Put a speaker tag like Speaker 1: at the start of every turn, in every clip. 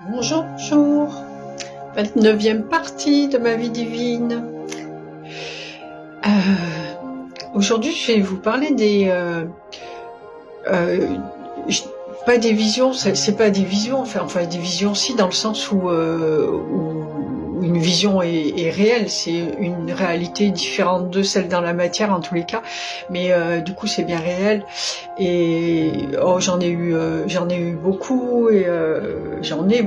Speaker 1: Bonjour, bonjour. 29e partie de ma vie divine. Aujourd'hui, je vais vous parler des... pas des visions, c'est pas des visions, enfin des visions aussi dans le sens où une vision est réelle, c'est une réalité différente de celle dans la matière en tous les cas, mais du coup c'est bien réel. Et j'en ai eu beaucoup et j'en ai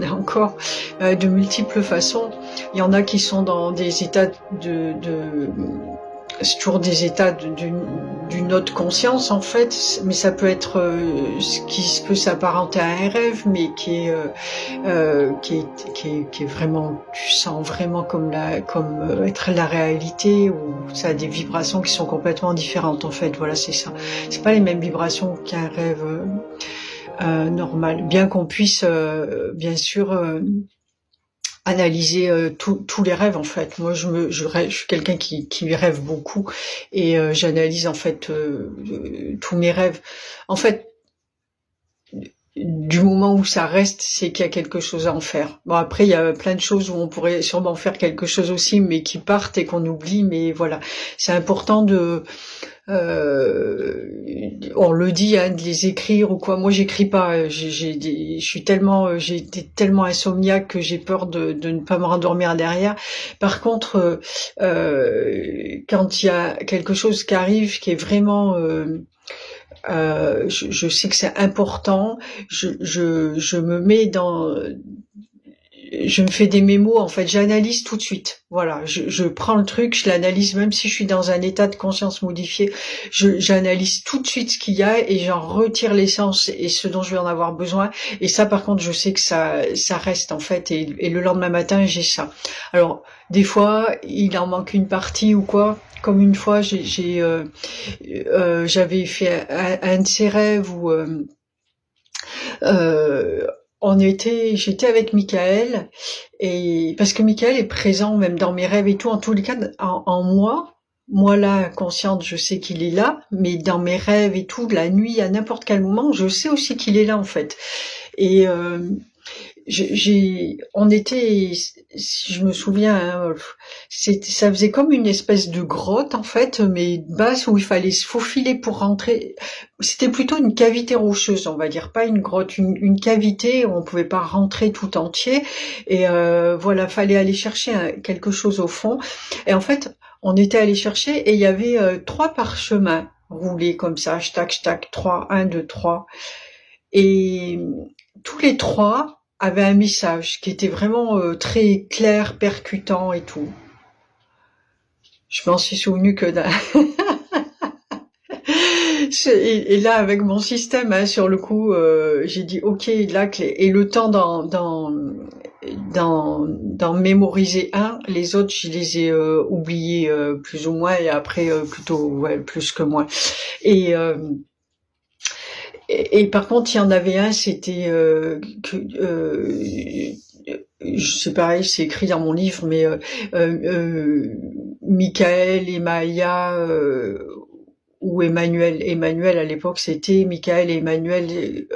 Speaker 1: encore de multiples façons. Il y en a qui sont dans des états c'est toujours des états d'une autre conscience en fait, mais ça peut être ce qui peut s'apparenter à un rêve, mais qui est vraiment, tu sens vraiment comme être la réalité, ou ça a des vibrations qui sont complètement différentes en fait. Voilà, c'est ça. C'est pas les mêmes vibrations qu'un rêve normal, bien qu'on puisse bien sûr analyser tous les rêves en fait. Moi je suis quelqu'un qui rêve beaucoup et j'analyse en fait tous mes rêves. En fait, du moment où ça reste, c'est qu'il y a quelque chose à en faire. Bon, après il y a plein de choses où on pourrait sûrement faire quelque chose aussi, mais qui partent et qu'on oublie. Mais voilà, c'est important de on le dit, hein, de les écrire ou quoi. Moi, j'écris pas. J'ai été tellement insomniaque que j'ai peur de ne pas me rendormir derrière. Par contre, quand il y a quelque chose qui arrive, qui est vraiment, je sais que c'est important. Je me mets dans je me fais des mémos, en fait, j'analyse tout de suite. Voilà, je prends le truc, je l'analyse, même si je suis dans un état de conscience modifié, j'analyse tout de suite ce qu'il y a et j'en retire l'essence et ce dont je vais en avoir besoin. Et ça, par contre, je sais que ça reste, en fait, et le lendemain matin, j'ai ça. Alors, des fois, il en manque une partie ou quoi. Comme une fois, j'avais fait un de ces rêves où, j'étais avec Michael, et parce que Michael est présent même dans mes rêves et tout, en tous les cas, en moi là, consciente, je sais qu'il est là, mais dans mes rêves et tout, la nuit, à n'importe quel moment, je sais aussi qu'il est là, en fait. Et on était, si je me souviens, hein, ça faisait comme une espèce de grotte en fait, mais basse, où il fallait se faufiler pour rentrer. C'était plutôt une cavité rocheuse, on va dire, pas une grotte, une cavité où on pouvait pas rentrer tout entier. Et voilà, fallait aller chercher quelque chose au fond. Et en fait, on était allé chercher et il y avait 3 parchemins roulés comme ça, tac, 3, 1, 2, 3. Et tous les 3 avaient un message qui était vraiment très clair, percutant et tout. Je m'en suis souvenu que d'un... et là, avec mon système, hein, sur le coup, j'ai dit ok, là, et le temps d'en mémoriser un, les autres, je les ai oubliés plus ou moins, et après plutôt plus que moins. Et par contre, il y en avait un, c'était c'est pareil, c'est écrit dans mon livre, mais Michael et Maya ou Emmanuel. Emmanuel à l'époque, c'était Michael et Emmanuel,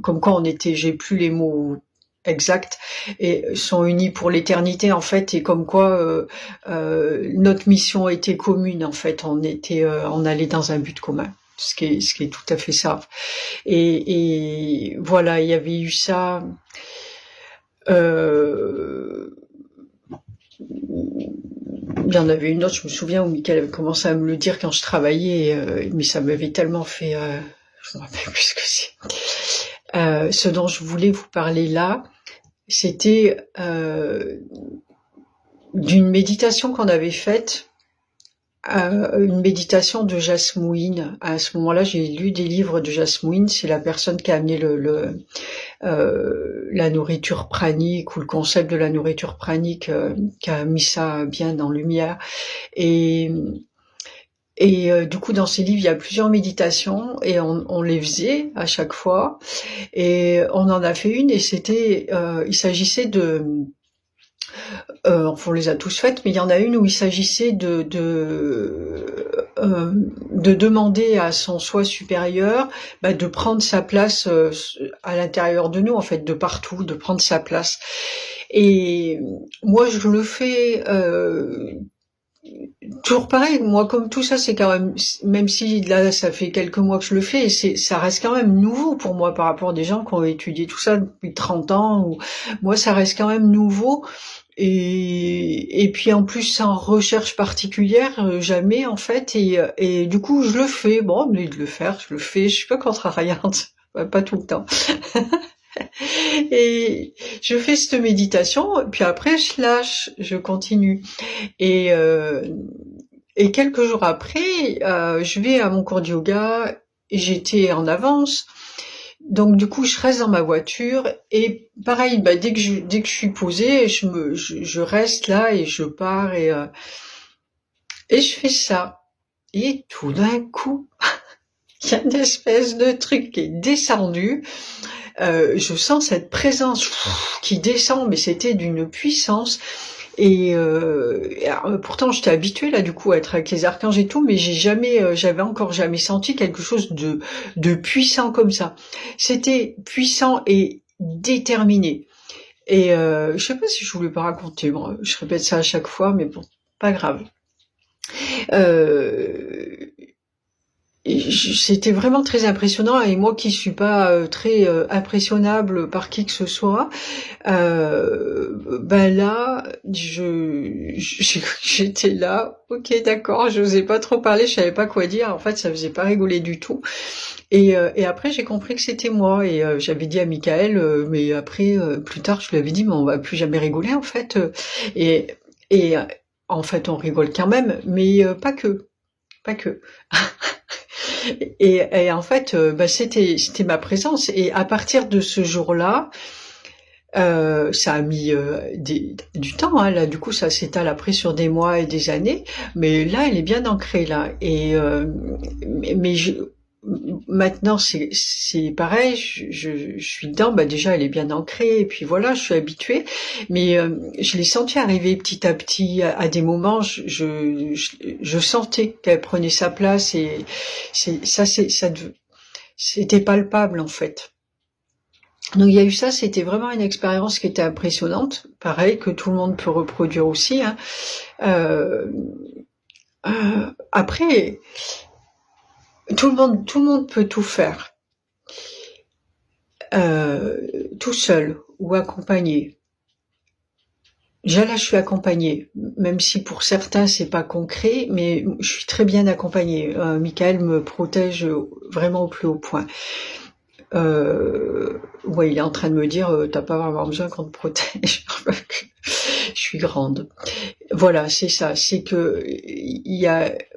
Speaker 1: comme quoi j'ai plus les mots exacts, et sont unis pour l'éternité en fait, et comme quoi notre mission était commune en fait, on allait dans un but commun. Ce qui est tout à fait ça. Et voilà, il y avait eu ça. Il y en avait une autre, je me souviens, où Michael avait commencé à me le dire quand je travaillais, mais ça m'avait tellement fait... je me rappelle plus ce que c'est. Ce dont je voulais vous parler là, c'était d'une méditation qu'on avait faite, une méditation de Jasmouine. À ce moment-là, j'ai lu des livres de Jasmouine. C'est la personne qui a amené la nourriture pranique, ou le concept de la nourriture pranique, qui a mis ça bien en lumière. Et du coup, dans ces livres, il y a plusieurs méditations, et on les faisait à chaque fois. Et on en a fait une, et c'était, il s'agissait Enfin, on les a tous faites, mais il y en a une où il s'agissait de demander à son soi supérieur de prendre sa place à l'intérieur de nous, en fait, de partout, de prendre sa place. Et moi, je le fais toujours pareil. Moi, comme tout ça, c'est quand même si là, ça fait quelques mois que je le fais, ça reste quand même nouveau pour moi par rapport à des gens qui ont étudié tout ça depuis 30 ans. Ou, moi, ça reste quand même nouveau. Et puis en plus sans recherche particulière, jamais en fait, et du coup je le fais, bon mais de le faire, je le fais, je suis pas contrariante, pas tout le temps. Et je fais cette méditation, puis après je lâche, je continue. Et, euh, et quelques jours après, je vais à mon cours de yoga, et j'étais en avance. Donc du coup, je reste dans ma voiture et pareil, dès que je suis posée, je reste là et je pars et je fais ça. Et tout d'un coup, il y a une espèce de truc qui est descendu. Je sens cette présence qui descend, mais c'était d'une puissance. Et pourtant j'étais habituée là du coup à être avec les archanges et tout, mais j'avais encore jamais senti quelque chose de puissant comme ça. C'était puissant et déterminé. Et je sais pas si je voulais pas raconter, bon, je répète ça à chaque fois, mais bon, pas grave. Euh, C'était vraiment très impressionnant et moi qui suis pas très impressionnable par qui que ce soit, là, j'étais là, ok, d'accord, je n'osais pas trop parler, je savais pas quoi dire. En fait, ça faisait pas rigoler du tout. Et après, j'ai compris que c'était moi. Et j'avais dit à Michael, mais après, plus tard, je lui avais dit, mais on va plus jamais rigoler, en fait. Et, et en fait, on rigole quand même, mais pas que, pas que. Et en fait, c'était ma présence. Et à partir de ce jour-là, ça a mis du temps, hein, là. Du coup, ça s'étale après sur des mois et des années, mais là, elle est bien ancrée là. Et maintenant, c'est pareil. Je suis dedans. Déjà, elle est bien ancrée. Et puis voilà, je suis habituée. Mais je l'ai senti arriver petit à petit à des moments. Je sentais qu'elle prenait sa place et c'était palpable en fait. Donc il y a eu ça, c'était vraiment une expérience qui était impressionnante, pareil que tout le monde peut reproduire aussi, hein. Euh, Après, tout le monde peut tout faire, tout seul ou accompagné. Déjà là, je suis accompagnée, même si pour certains c'est pas concret, mais je suis très bien accompagnée. Michael me protège vraiment au plus haut point. Ouais, il est en train de me dire, t'as pas vraiment besoin qu'on te protège. Je suis grande. Voilà, c'est ça. C'est que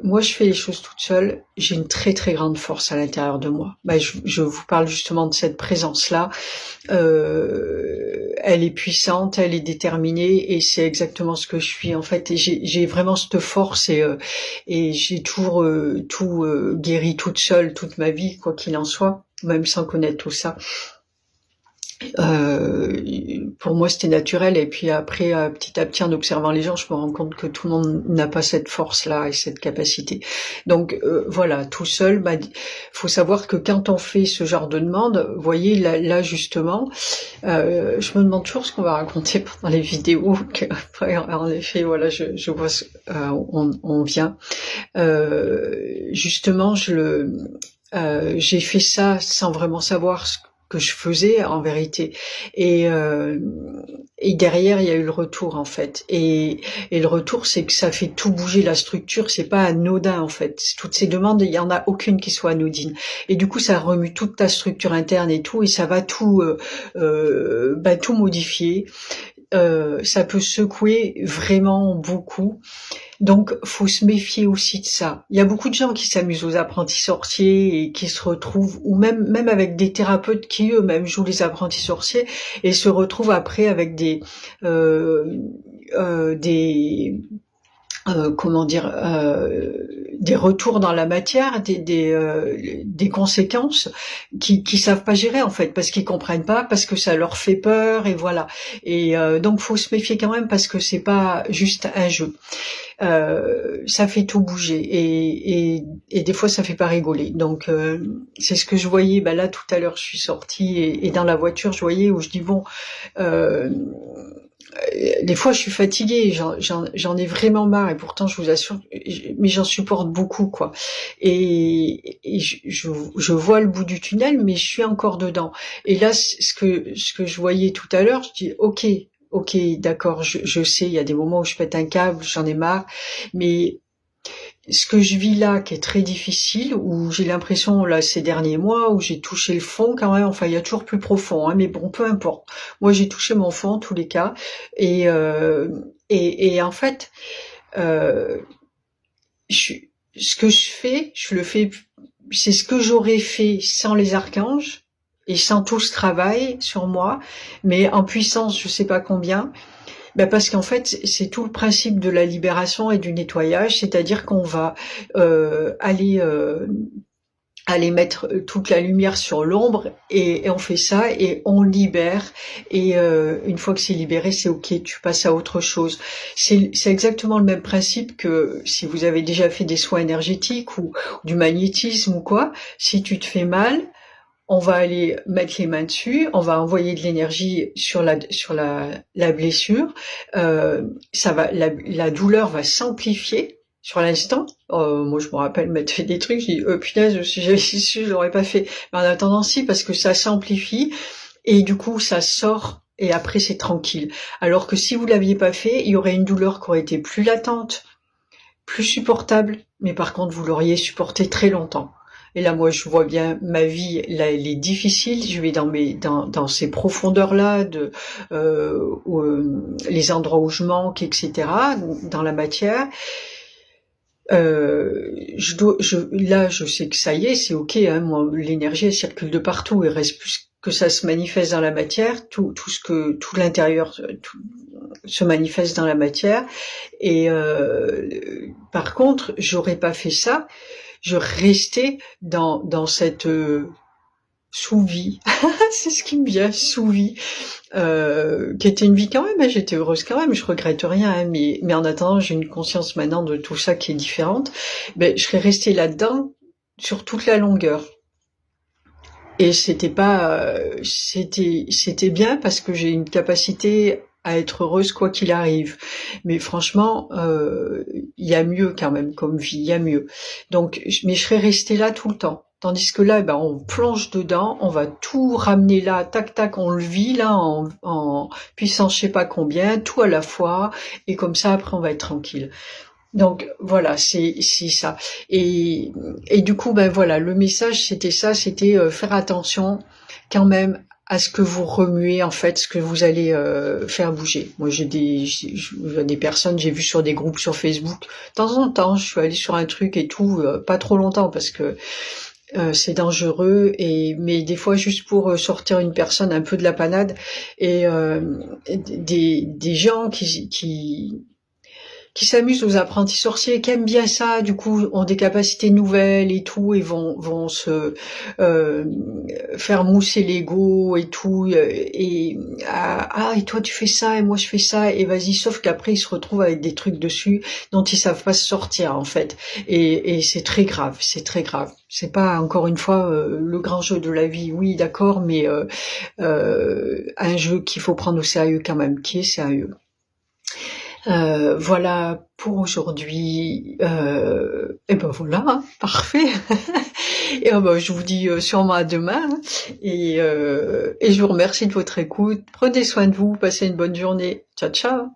Speaker 1: moi, je fais les choses toute seule. J'ai une très très grande force à l'intérieur de moi. Je vous parle justement de cette présence-là. Elle est puissante, elle est déterminée, et c'est exactement ce que je suis en fait. Et j'ai vraiment cette force et j'ai toujours tout guéri toute seule toute ma vie, quoi qu'il en soit, même sans connaître tout ça. Pour moi c'était naturel, et puis après petit à petit en observant les gens, je me rends compte que tout le monde n'a pas cette force là et cette capacité. Donc voilà, tout seul, faut savoir que quand on fait ce genre de demande, vous voyez là justement, je me demande toujours ce qu'on va raconter pendant les vidéos, que, en effet voilà, je vois on vient justement j'ai fait ça sans vraiment savoir ce que je faisais en vérité, et derrière il y a eu le retour en fait, et le retour c'est que ça fait tout bouger la structure, c'est pas anodin en fait, toutes ces demandes il y en a aucune qui soit anodine, et du coup ça remue toute ta structure interne et tout, et ça va tout tout modifier. Ça peut secouer vraiment beaucoup. Donc, faut se méfier aussi de ça. Il y a beaucoup de gens qui s'amusent aux apprentis sorciers et qui se retrouvent, ou même avec des thérapeutes qui eux-mêmes jouent les apprentis sorciers et se retrouvent après avec des comment dire, des retours dans la matière, des conséquences qui savent pas gérer en fait, parce qu'ils comprennent pas, parce que ça leur fait peur et voilà. Et donc faut se méfier quand même parce que c'est pas juste un jeu. Ça fait tout bouger et des fois ça fait pas rigoler. Donc c'est ce que je voyais. Là tout à l'heure je suis sortie et dans la voiture je voyais où je dis bon. Euh, des fois, je suis fatiguée, j'en ai vraiment marre, et pourtant, je vous assure, mais j'en supporte beaucoup, quoi. Et je vois le bout du tunnel, mais je suis encore dedans. Et là, ce que je voyais tout à l'heure, je dis, ok, d'accord, je sais, il y a des moments où je pète un câble, j'en ai marre, mais ce que je vis là, qui est très difficile, où j'ai l'impression, là, ces derniers mois, où j'ai touché le fond quand même, enfin, il y a toujours plus profond, hein, mais bon, peu importe. Moi, j'ai touché mon fond, en tous les cas, et en fait, euh, ce que je le fais, c'est ce que j'aurais fait sans les archanges, et sans tout ce travail sur moi, mais en puissance, je sais pas combien, parce qu'en fait, c'est tout le principe de la libération et du nettoyage, c'est-à-dire qu'on va aller mettre toute la lumière sur l'ombre et on fait ça et on libère et une fois que c'est libéré, c'est ok, tu passes à autre chose. C'est exactement le même principe que si vous avez déjà fait des soins énergétiques ou du magnétisme ou quoi. Si tu te fais mal, on va aller mettre les mains dessus, on va envoyer de l'énergie sur la blessure. Ça va, la douleur va s'amplifier sur l'instant. Moi, je me rappelle m'être fait des trucs, je dis, punaise, si j'avais su, je l'aurais pas fait. Mais en attendant, si, parce que ça s'amplifie et du coup, ça sort et après, c'est tranquille. Alors que si vous l'aviez pas fait, il y aurait une douleur qui aurait été plus latente, plus supportable, mais par contre, vous l'auriez supporté très longtemps. Et là, moi, je vois bien ma vie, là, elle est difficile. Je vais dans ces profondeurs-là, les endroits où je manque, etc., dans la matière. Là, je sais que ça y est, c'est ok. Hein, moi, l'énergie, elle circule de partout. Il reste plus que ça se manifeste dans la matière. Tout l'intérieur, tout se manifeste dans la matière. Et par contre, j'aurais pas fait ça. Je restais dans cette sous-vie, c'est ce qui me vient, sous-vie, qui était une vie quand même, hein, j'étais heureuse quand même, je regrette rien, hein, mais en attendant, j'ai une conscience maintenant de tout ça qui est différente, je serais restée là-dedans sur toute la longueur. Et c'était bien parce que j'ai une capacité à être heureuse quoi qu'il arrive. Mais franchement, il y a mieux quand même comme vie, il y a mieux. Donc, mais je serais restée là tout le temps. Tandis que là, on plonge dedans, on va tout ramener là, tac tac, on le vit là en puissance je sais pas combien, tout à la fois, et comme ça après on va être tranquille. Donc voilà, c'est ça. Et du coup, voilà, le message c'était ça, c'était faire attention quand même à ce que vous remuez en fait, ce que vous allez faire bouger. Moi, j'ai des personnes, j'ai vu sur des groupes sur Facebook. De temps en temps, je suis allée sur un truc et tout, pas trop longtemps parce que c'est dangereux mais des fois juste pour sortir une personne un peu de la panade et des gens qui s'amusent aux apprentis sorciers, qui aiment bien ça, du coup ont des capacités nouvelles et tout, et vont se faire mousser l'ego et tout, et toi tu fais ça et moi je fais ça et vas-y, sauf qu'après ils se retrouvent avec des trucs dessus dont ils savent pas se sortir en fait, et c'est très grave, c'est très grave. C'est pas encore une fois le grand jeu de la vie, oui d'accord, mais un jeu qu'il faut prendre au sérieux quand même, qui est sérieux. Voilà pour aujourd'hui. Et voilà, hein, parfait. Et je vous dis sûrement à demain. Hein, et je vous remercie de votre écoute. Prenez soin de vous, passez une bonne journée. Ciao, ciao.